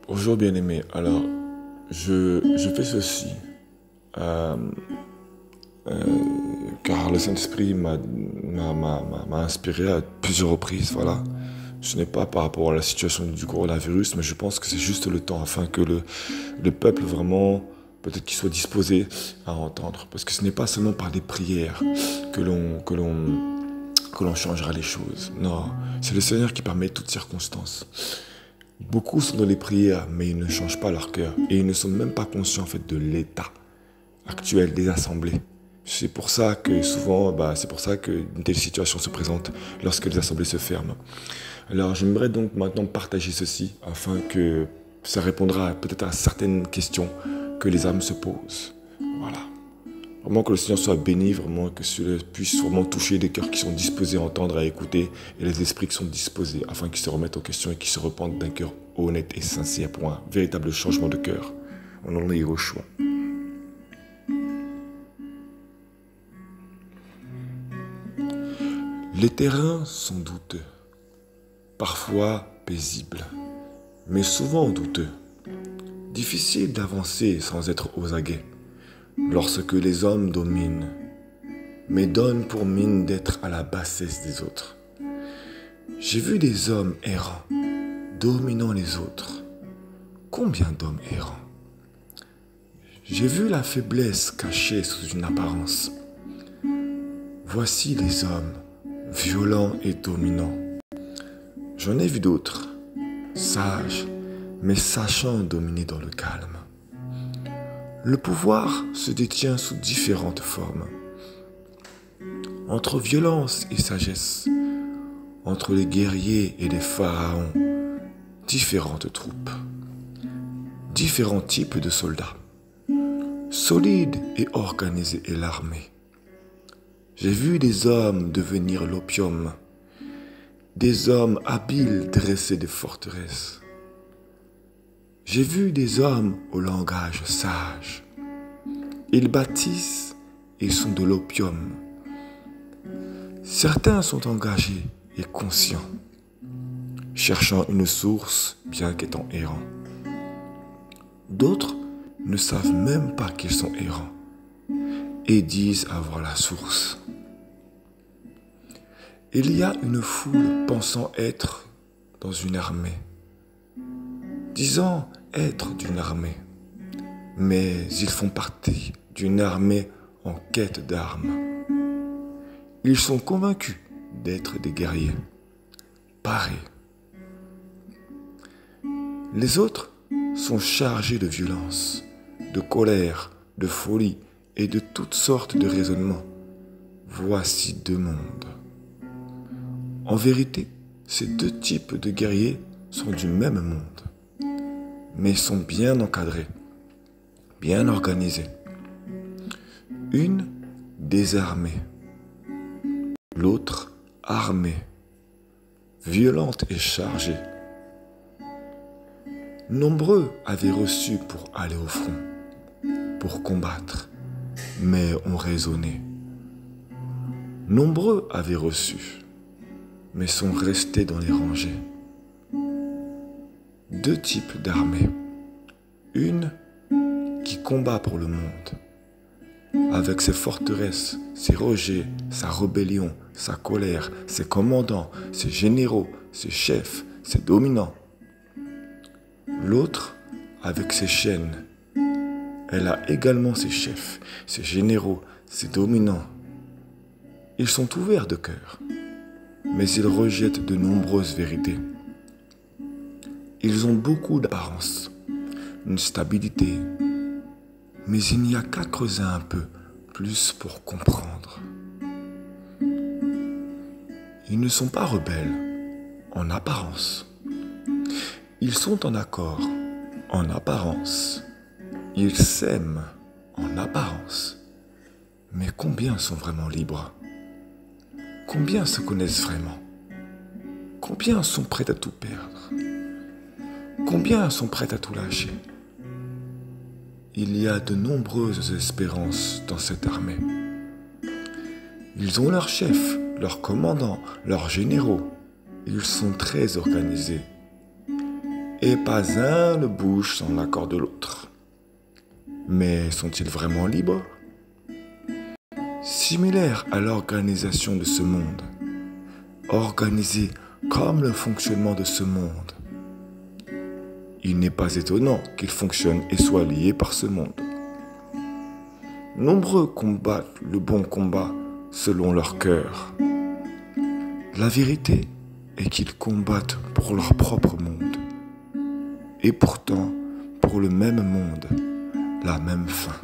Bonjour bien-aimé, alors je fais ceci euh, euh, car le Saint-Esprit m'a inspiré à plusieurs reprises, voilà. Ce n'est pas par rapport à la situation du coronavirus, mais je pense que c'est juste le temps afin que le peuple vraiment, peut-être qu'il soit disposé à entendre. Parce que ce n'est pas seulement par des prières que l'on changera les choses. Non, c'est le Seigneur qui permet toutes circonstances. Beaucoup sont dans les prières, mais ils ne changent pas leur cœur. Et ils ne sont même pas conscients en fait de l'état actuel des assemblées. C'est pour ça que souvent, c'est pour ça qu'une telle situation se présente lorsque les assemblées se ferment. Alors j'aimerais donc maintenant partager ceci afin que ça répondra peut-être à certaines questions que les âmes se posent. Voilà. Vraiment que le Seigneur soit béni, vraiment que cela puisse vraiment toucher des cœurs qui sont disposés à entendre, à écouter, et les esprits qui sont disposés, afin qu'ils se remettent en question et qu'ils se repentent d'un cœur honnête et sincère pour un véritable changement de cœur. Au nom de Yahushua. Les terrains sont douteux, parfois paisibles, mais souvent douteux. Difficile d'avancer sans être aux aguets. Lorsque les hommes dominent, mais donnent pour mine d'être à la bassesse des autres. J'ai vu des hommes errants, dominant les autres. Combien d'hommes errants? J'ai vu la faiblesse cachée sous une apparence. Voici les hommes, violents et dominants. J'en ai vu d'autres, sages, mais sachant dominer dans le calme. Le pouvoir se détient sous différentes formes. Entre violence et sagesse, entre les guerriers et les pharaons, différentes troupes, différents types de soldats, solides et organisés et l'armée. J'ai vu des hommes devenir l'opium, des hommes habiles dresser des forteresses. J'ai vu des hommes au langage sage. Ils bâtissent et sont de l'opium. Certains sont engagés et conscients, cherchant une source bien qu'étant errants. D'autres ne savent même pas qu'ils sont errants et disent avoir la source. Il y a une foule pensant être dans une armée, disant être d'une armée, mais ils font partie d'une armée en quête d'armes. Ils sont convaincus d'être des guerriers, parés. Les autres sont chargés de violence, de colère, de folie et de toutes sortes de raisonnements. Voici deux mondes. En vérité, ces deux types de guerriers sont du même monde, mais sont bien encadrés, bien organisés. Une désarmée, l'autre armée, violente et chargée. Nombreux avaient reçu pour aller au front, pour combattre, mais ont raisonné. Nombreux avaient reçu, mais sont restés dans les rangées. Deux types d'armées. Une qui combat pour le monde, avec ses forteresses, ses rejets, sa rébellion, sa colère, ses commandants, ses généraux, ses chefs, ses dominants. L'autre avec ses chaînes. Elle a également ses chefs, ses généraux, ses dominants. Ils sont ouverts de cœur, mais ils rejettent de nombreuses vérités. Ils ont beaucoup d'apparence, une stabilité, mais il n'y a qu'à creuser un peu plus pour comprendre. Ils ne sont pas rebelles en apparence. Ils sont en accord en apparence. Ils s'aiment en apparence. Mais combien sont vraiment libres? Combien se connaissent vraiment? Combien sont prêts à tout perdre? Combien sont prêts à tout lâcher? Il y a de nombreuses espérances dans cette armée. Ils ont leurs chefs, leurs commandants, leurs généraux. Ils sont très organisés. et pas un ne bouge sans l'accord de l'autre. Mais sont-ils vraiment libres? Similaire à l'organisation de ce monde, organisé comme le fonctionnement de ce monde, il n'est pas étonnant qu'ils fonctionnent et soient liés par ce monde. Nombreux combattent le bon combat selon leur cœur. La vérité est qu'ils combattent pour leur propre monde, et pourtant pour le même monde, la même fin.